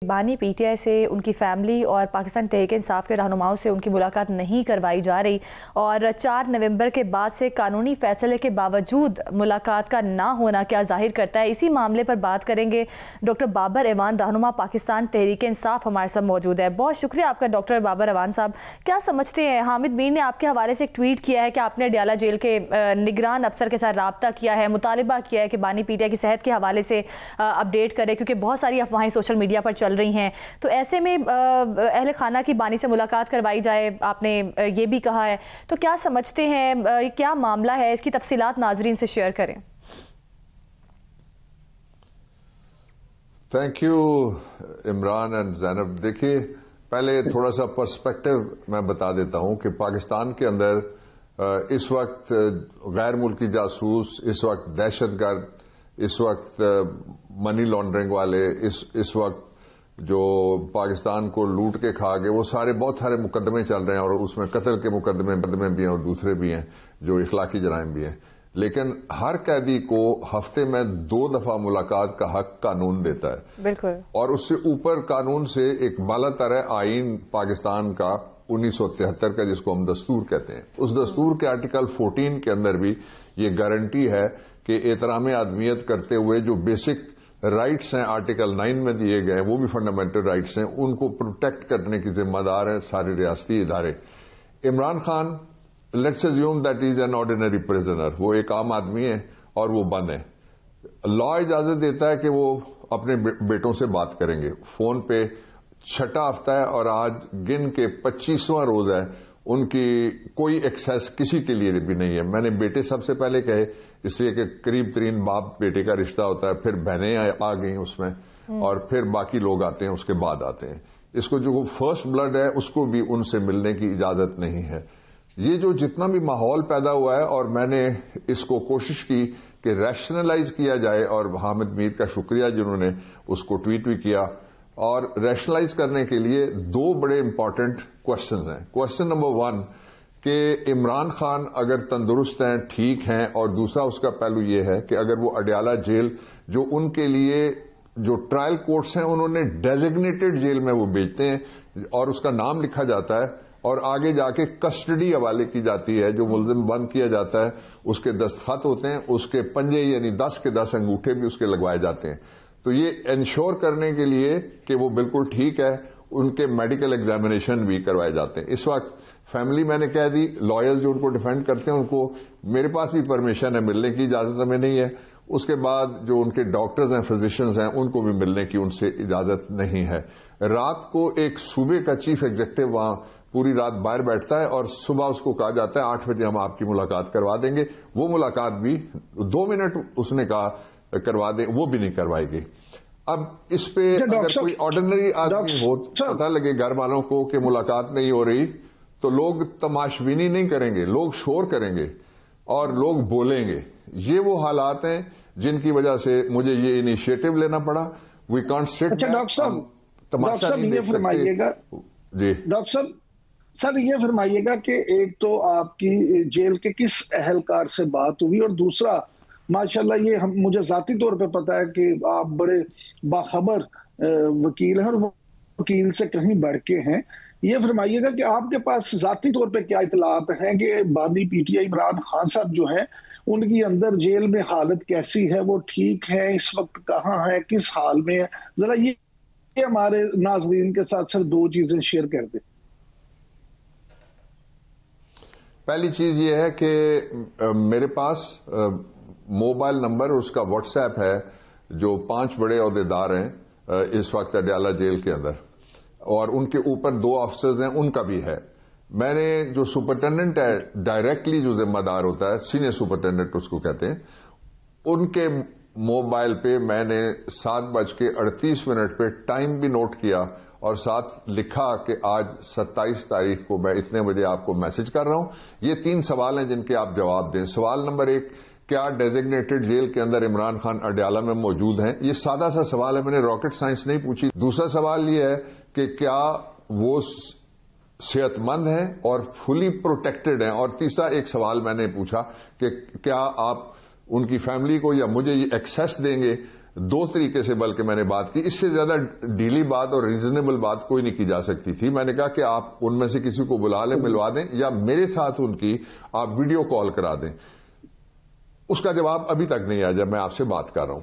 بانی P T I سے ان کی فیملی اور پاکستان تحریک انصاف کے رہنماؤں سے ان کی ملاقات نہیں کروائی جا رہی اور 4 نومبر کے بعد سے قانونی فیصلے کے باوجود ملاقات کا نہ ہونا کیا ظاہر کرتا ہے، اسی معاملے پر بات کریں گے۔ ڈاکٹر بابر ایوان رہنما پاکستان تحریک انصاف ہمارے ساتھ موجود ہے۔ بہت شکریہ آپ کا ڈاکٹر بابر ایوان صاحب۔ کیا سمجھتے ہیں، حامد میر نے آپ کے حوالے سے ایک ٹویٹ کیا ہے کہ آپ نے اڈیالہ جیل کے نگران افسر کے ساتھ رابطہ کیا ہے، مطالبہ کیا ہے کہ بانی پی ٹی آئی کی صحت کے حوالے سے اپڈیٹ کرے کیونکہ بہت ساری افواہیں سوشل میڈیا پر چل رہی ہیں، تو ایسے میں اہل خانہ کی بانی سے ملاقات کروائی جائے، آپ نے یہ بھی کہا ہے، تو کیا سمجھتے ہیں کیا معاملہ ہے؟ اس کی تفصیلات ناظرین سے شیئر کریں۔ تھینک یو عمران اینڈ زینب۔ دیکھیے، پہلے تھوڑا سا پرسپیکٹو میں بتا دیتا ہوں کہ پاکستان کے اندر اس وقت غیر ملکی جاسوس، اس وقت دہشت گرد، اس وقت منی لانڈرنگ والے، اس وقت جو پاکستان کو لوٹ کے کھا گئے، وہ بہت سارے مقدمے چل رہے ہیں، اور اس میں قتل کے مقدمے بھی ہیں اور دوسرے بھی ہیں جو اخلاقی جرائم بھی ہیں، لیکن ہر قیدی کو ہفتے میں 2 دفعہ ملاقات کا حق قانون دیتا ہے، بالکل، اور اس سے اوپر قانون سے ایک بالاتر ہے آئین پاکستان کا 1973 کا، جس کو ہم دستور کہتے ہیں۔ اس دستور کے آرٹیکل 14 کے اندر بھی یہ گارنٹی ہے کہ احترام آدمیت کرتے ہوئے جو بیسک رائٹس ہیں آرٹیکل 9 میں دیے گئے، وہ بھی فنڈامنٹل رائٹس ہیں، ان کو پروٹیکٹ کرنے کی ذمہ دار ہیں سارے ریاستی ادارے۔ Imran Khan, let's assume that is an ordinary prisoner, وہ ایک عام آدمی ہے اور وہ بند ہے۔ لا اجازت دیتا ہے کہ وہ اپنے بیٹوں سے بات کریں گے فون پہ۔ 6واں ہفتہ ہے اور آج گن کے 25واں روز ہے، ان کی کوئی ایکسیس کسی کے لیے بھی نہیں ہے۔ میں نے بیٹے سب سے پہلے کہے، اس لیے کہ قریب ترین باپ بیٹے کا رشتہ ہوتا ہے، پھر بہنیں آ گئیں اس میں، اور پھر باقی لوگ آتے ہیں، اس کے بعد آتے ہیں۔ اس کو جو فرسٹ بلڈ ہے اس کو بھی ان سے ملنے کی اجازت نہیں ہے۔ یہ جو جتنا بھی ماحول پیدا ہوا ہے، اور میں نے اس کو کوشش کی کہ ریشنلائز کیا جائے، اور حامد میر کا شکریہ جنہوں نے اس کو ٹویٹ بھی کیا، اور ریشنلائز کرنے کے لیے 2 بڑے امپورٹنٹ کوشچنز ہیں۔ کوشچن نمبر 1 کہ عمران خان اگر تندرست ہیں، ٹھیک ہیں، اور دوسرا اس کا پہلو یہ ہے کہ اگر وہ اڈیالہ جیل، جو ان کے لیے جو ٹرائل کورٹس ہیں انہوں نے ڈیزگنیٹڈ جیل میں وہ بھیجتے ہیں، اور اس کا نام لکھا جاتا ہے، اور آگے جا کے کسٹڈی حوالے کی جاتی ہے، جو ملزم بند کیا جاتا ہے اس کے دستخط ہوتے ہیں، اس کے پنجے یعنی 10 کے 10 انگوٹھے بھی اس کے لگوائے جاتے ہیں۔ تو یہ انشور کرنے کے لیے کہ وہ بالکل ٹھیک ہے، ان کے میڈیکل ایگزامینیشن بھی کروائے جاتے ہیں۔ اس وقت فیملی میں نے کہہ دی، لائرز جو ان کو ڈیفینڈ کرتے ہیں، ان کو میرے پاس بھی پرمیشن ہے، ملنے کی اجازت ہمیں نہیں ہے۔ اس کے بعد جو ان کے ڈاکٹرز ہیں، فزیشنز ہیں، ان کو بھی ملنے کی ان سے اجازت نہیں ہے۔ رات کو ایک صوبے کا چیف ایگزیکٹو وہاں پوری رات باہر بیٹھتا ہے، اور صبح اس کو کہا جاتا ہے 8 بجے ہم آپ کی ملاقات کروا دیں گے۔ وہ ملاقات بھی 2 منٹ اس نے کہا کروا دیں، وہ بھی نہیں کروائی گئی۔ اب اس پہ اگر کوئی آرڈنری آدمی ہو، پتہ لگے گھر والوں کو کہ ملاقات نہیں ہو رہی، تو لوگ تماشبینی نہیں کریں گے، لوگ شور کریں گے اور لوگ بولیں گے۔ یہ وہ حالات ہیں جن کی وجہ سے مجھے یہ انیشیٹو لینا پڑا۔ وی کانٹ سٹ۔ اچھا ڈاکٹر صاحب یہ فرمائیے گا، جی ڈاکٹر صاحب سر یہ فرمائیے گا کہ ایک تو آپ کی جیل کے کس اہلکار سے بات ہوئی، اور دوسرا ماشاءاللہ یہ مجھے ذاتی طور پہ پتا ہے کہ آپ بڑے باخبر وکیل ہیں، اور وکیل سے کہیں بڑھ کے ہیں۔ یہ فرمائیے گا کہ آپ کے پاس ذاتی طور پہ کیا اطلاعات ہیں کہ بانی P T I Imran Khan صاحب جو ہیں ان کی اندر جیل میں حالت کیسی ہے، وہ ٹھیک ہے، اس وقت کہاں ہے، کس حال میں ہے؟ ذرا یہ ہمارے ناظرین کے ساتھ صرف 2 چیزیں شیئر کر دیں۔ پہلی چیز یہ ہے کہ میرے پاس موبائل نمبر، اس کا واٹس ایپ ہے، جو 5 بڑے عہدیدار ہیں اس وقت اڈیالہ جیل کے اندر، اور ان کے اوپر 2 آفیسرز ہیں، ان کا بھی ہے۔ میں نے جو سپرنٹینڈنٹ ہے، ڈائریکٹلی جو ذمہ دار ہوتا ہے، سینئر سپرنٹینڈنٹ اس کو کہتے ہیں، ان کے موبائل پہ میں نے 7:38 پہ ٹائم بھی نوٹ کیا، اور ساتھ لکھا کہ آج 27 تاریخ کو میں اتنے بجے آپ کو میسج کر رہا ہوں۔ یہ 3 سوال ہیں جن کے آپ جواب دیں۔ سوال نمبر 1، کیا ڈیزگنیٹڈ جیل کے اندر عمران خان اڈیالہ میں موجود ہیں؟ یہ سادہ سا سوال ہے، میں نے راکٹ سائنس نہیں پوچھی۔ دوسرا سوال یہ ہے کہ کیا وہ صحت مند ہیں اور فلی پروٹیکٹڈ ہیں؟ اور تیسرا ایک سوال میں نے پوچھا کہ کیا آپ ان کی فیملی کو یا مجھے یہ ایکسیس دیں گے دو طریقے سے بلکہ میں نے بات کی، اس سے زیادہ ڈھیلی بات اور ریزنیبل بات کوئی نہیں کی جا سکتی تھی. میں نے کہا کہ آپ ان میں سے کسی کو بلا لیں، ملوا دیں، یا میرے ساتھ ان کی آپ ویڈیو کال کرا دیں. اس کا جواب ابھی تک نہیں آیا جب میں آپ سے بات کر رہا ہوں.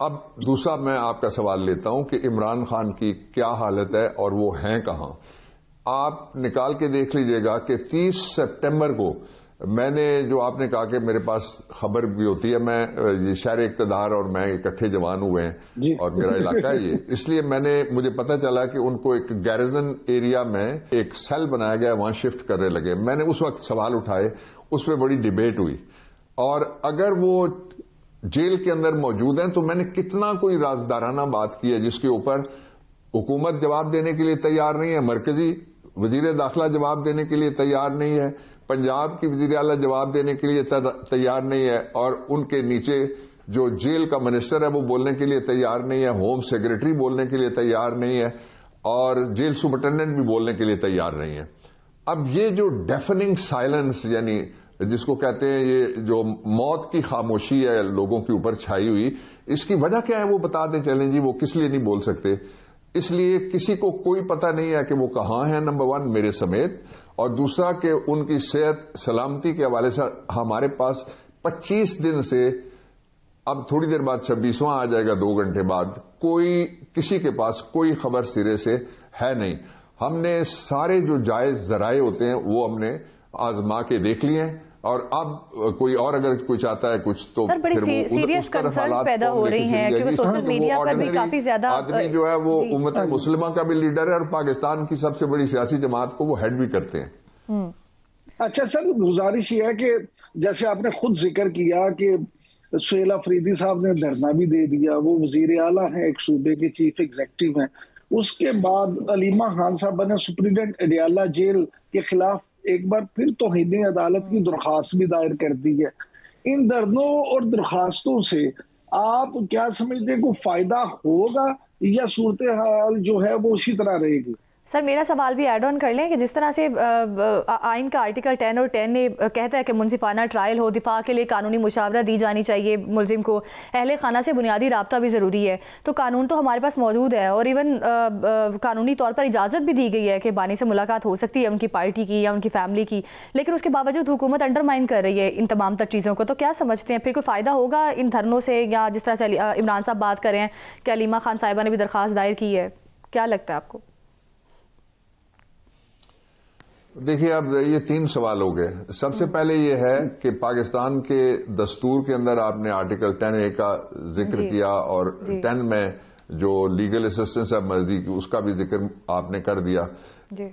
اب دوسرا میں آپ کا سوال لیتا ہوں کہ عمران خان کی کیا حالت ہے اور وہ ہیں کہاں. آپ نکال کے دیکھ لیجئے گا کہ 30 سپٹمبر کو میں نے، جو آپ نے کہا کہ میرے پاس خبر بھی ہوتی ہے، میں شہر اقتدار اور میں اکٹھے جوان ہوئے ہیں اور میرا علاقہ ہے یہ، اس لیے مجھے پتا چلا کہ ان کو ایک گیرزن ایریا میں ایک سیل بنایا گیا، وہاں شفٹ کرنے لگے. میں نے اس وقت سوال اٹھائے، اس پہ بڑی ڈیبیٹ ہوئی، اور اگر وہ جیل کے اندر موجود ہیں تو میں نے کتنا کوئی رازدارانہ بات کی ہے جس کے اوپر حکومت جواب دینے کے لیے تیار نہیں ہے، مرکزی وزیر داخلہ جواب دینے کے لیے تیار نہیں ہے، پنجاب کی وزیر اعلیٰ جواب دینے کے لیے تیار نہیں ہے، اور ان کے نیچے جو جیل کا منسٹر ہے وہ بولنے کے لیے تیار نہیں ہے، ہوم سیکرٹری بولنے کے لیے تیار نہیں ہے، اور جیل سپرنٹینڈنٹ بھی بولنے کے لیے تیار نہیں ہے. اب یہ جو ڈیفننگ سائلنس، یعنی جس کو کہتے ہیں یہ جو موت کی خاموشی ہے لوگوں کے اوپر چھائی ہوئی، اس کی وجہ کیا ہے وہ بتا دیں. چلیں جی، وہ کس لیے نہیں بول سکتے؟ اس لیے کسی کو کوئی پتہ نہیں ہے کہ وہ کہاں ہیں، نمبر 1 میرے سمیت، اور دوسرا کہ ان کی صحت سلامتی کے حوالے سے ہمارے پاس 25 دن سے، اب تھوڑی دیر بعد 26واں آ جائے گا 2 گھنٹے بعد، کسی کے پاس کوئی خبر سرے سے ہے نہیں. ہم نے سارے جو جائز ذرائع ہوتے ہیں وہ ہم نے آزما کے دیکھ لیے ہیں، اور اب کوئی اور اگر کوئی چاہتا ہے کچھ تو سر بڑی سیریس کنسرنز پیدا ہو رہی ہیں، کیونکہ سوشل میڈیا پر بھی کافی زیادہ آدمی جو ہے وہ امت مسلمہ کا بھی لیڈر ہے اور پاکستان کی سب سے بڑی سیاسی جماعت کو وہ ہیڈ بھی کرتے ہیں. اچھا سر، گزارش یہ ہے کہ جیسے آپ نے خود ذکر کیا کہ سہیل افریدی صاحب نے دھرنا بھی دے دیا، وہ وزیر اعلیٰ ہیں، ایک صوبے کے چیف ایگزیکٹو ہیں، اس کے بعد علیمہ خان صاحب نے سپرنٹینڈنٹ اڈیالہ جیل کے خلاف ایک بار پھر توہین عدالت کی درخواست بھی دائر کر دی ہے. ان دھرنوں اور درخواستوں سے آپ کیا سمجھتے ہیں، کوئی فائدہ ہوگا یا صورتحال جو ہے وہ اسی طرح رہے گی؟ سر میرا سوال بھی ایڈ آن کر لیں کہ جس طرح سے آئین کا آرٹیکل 10 اور 10 نے کہتا ہے کہ منصفانہ ٹرائل ہو، دفاع کے لیے قانونی مشاورت دی جانی چاہیے ملزم کو، اہل خانہ سے بنیادی رابطہ بھی ضروری ہے، تو قانون تو ہمارے پاس موجود ہے، اور ایون قانونی طور پر اجازت بھی دی گئی ہے کہ بانی سے ملاقات ہو سکتی ہے ان کی پارٹی کی یا ان کی فیملی کی، لیکن اس کے باوجود حکومت انڈرمائن کر رہی ہے ان تمام تر چیزوں کو. تو کیا سمجھتے ہیں پھر کوئی فائدہ ہوگا ان دھرنوں سے، یا جس طرح سے عمران صاحب بات کر رہے ہیں کہ علیمہ خان صاحبہ نے بھی درخواست دائر کی ہے، کیا لگتا ہے آپ کو؟ دیکھیے، اب یہ 3 سوال ہو گئے. سب سے پہلے یہ ہے کہ پاکستان کے دستور کے اندر آپ نے آرٹیکل 10A کا ذکر کیا، اور 10 میں جو لیگل اسسٹنس ہے مرضی کی، اس کا بھی ذکر آپ نے کر دیا.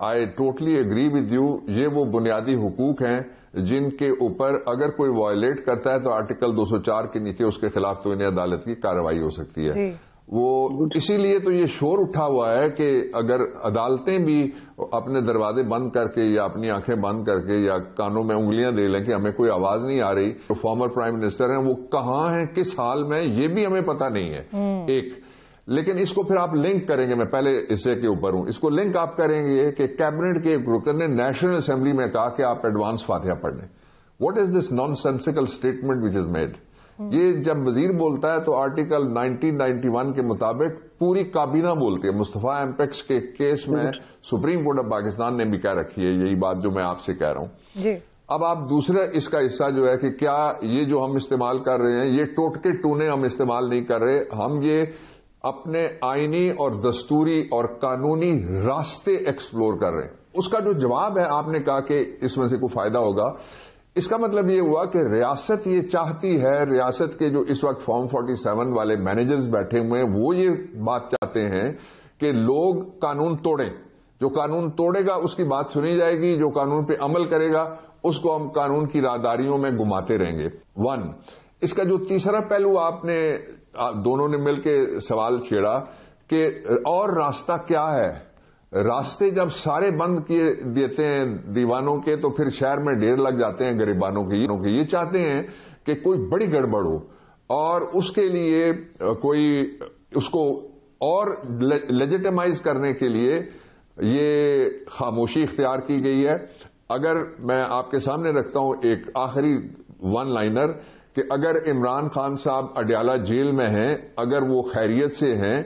I totally agree with you. یہ وہ بنیادی حقوق ہیں جن کے اوپر اگر کوئی وائلیٹ کرتا ہے تو آرٹیکل 204 کے نیچے اس کے خلاف تو انہیں عدالت کی کارروائی ہو سکتی ہے. وہ اسی لیے تو یہ شور اٹھا ہوا ہے کہ اگر عدالتیں بھی اپنے دروازے بند کر کے یا اپنی آنکھیں بند کر کے یا کانوں میں انگلیاں دے لیں کہ ہمیں کوئی آواز نہیں آ رہی، تو فارمر پرائم منسٹر ہیں وہ کہاں ہیں، کس حال میں، یہ بھی ہمیں پتہ نہیں ہے. ایک لیکن اس کو پھر آپ لنک کریں گے، میں پہلے حصے کے اوپر ہوں، اس کو لنک آپ کریں گے کہ کیبنٹ کے ایک رکن نے نیشنل اسمبلی میں کہا کہ آپ ایڈوانس فاتحہ پڑھ لیں. What is this naan سینسیکل statement which is made? یہ جب وزیر بولتا ہے تو آرٹیکل 1991 کے مطابق پوری کابینہ بولتی ہے. مصطفیٰ ایم پیکس کے کیس میں سپریم کورٹ آف پاکستان نے بھی کہہ رکھی ہے یہی بات جو میں آپ سے کہہ رہا ہوں. اب آپ دوسرا اس کا حصہ جو ہے کہ کیا یہ جو ہم استعمال کر رہے ہیں یہ ٹوٹکے ٹونے ہم استعمال نہیں کر رہے، ہم یہ اپنے آئینی اور دستوری اور قانونی راستے ایکسپلور کر رہے ہیں. اس کا جو جواب ہے، آپ نے کہا کہ اس میں سے کوئی فائدہ ہوگا، اس کا مطلب یہ ہوا کہ ریاست یہ چاہتی ہے، ریاست کے جو اس وقت فارم 47 والے مینیجرز بیٹھے ہوئے ہیں وہ یہ بات چاہتے ہیں کہ لوگ قانون توڑیں. جو قانون توڑے گا اس کی بات سنی جائے گی، جو قانون پہ عمل کرے گا اس کو ہم قانون کی راہداریوں میں گھماتے رہیں گے. 1 اس کا جو تیسرا پہلو آپ نے دونوں نے مل کے سوال چھیڑا کہ اور راستہ کیا ہے. راستے جب سارے بند کیے دیتے ہیں دیوانوں کے تو پھر شہر میں ڈھیر لگ جاتے ہیں گریبانوں کے. یہ چاہتے ہیں کہ کوئی بڑی گڑبڑ ہو اور اس کے لیے کوئی اس کو اور لیجیٹمائز کرنے کے لیے یہ خاموشی اختیار کی گئی ہے. اگر میں آپ کے سامنے رکھتا ہوں ایک آخری 1 لائنر کہ اگر عمران خان صاحب اڈیالہ جیل میں ہیں، اگر وہ خیریت سے ہیں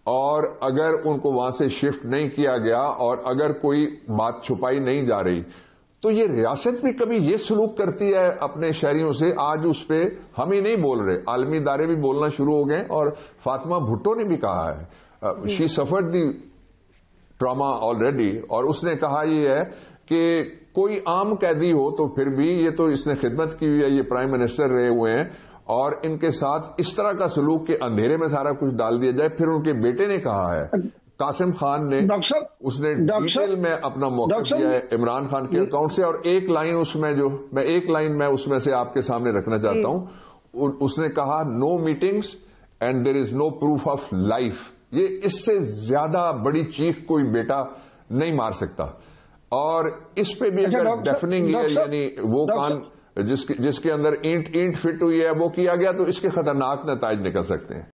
اور اگر ان کو وہاں سے شفٹ نہیں کیا گیا اور اگر کوئی بات چھپائی نہیں جا رہی، تو یہ ریاست بھی کبھی یہ سلوک کرتی ہے اپنے شہریوں سے؟ آج اس پہ ہم ہی نہیں بول رہے، عالمی ادارے بھی بولنا شروع ہو گئے، اور فاطمہ بھٹو نے بھی کہا ہے، شی سفرڈ دی ٹراما آلریڈی، اور اس نے کہا یہ ہے کہ کوئی عام قیدی ہو تو پھر بھی یہ تو اس نے خدمت کی ہوئی ہے، یہ پرائم منسٹر رہے ہوئے ہیں، اور ان کے ساتھ اس طرح کا سلوک کہ اندھیرے میں سارا کچھ ڈال دیا جائے۔ پھر ان کے بیٹے نے کہا ہے، قاسم خان نے، اس نے ڈیٹیل میں اپنا موقف دیا ہے عمران خان کے اکاؤنٹ سے، اور ایک لائن اس میں سے آپ کے سامنے رکھنا چاہتا ہوں۔ اس نے کہا no meetings and there is no proof of life. یہ اس سے زیادہ بڑی چیخ کوئی بیٹا نہیں مار سکتا، اور اس پہ بھی اگر ڈیفننگ یعنی وہ کان جس کے اندر اینٹ فٹ ہوئی ہے وہ کیا گیا تو اس کے خطرناک نتائج نکل سکتے ہیں۔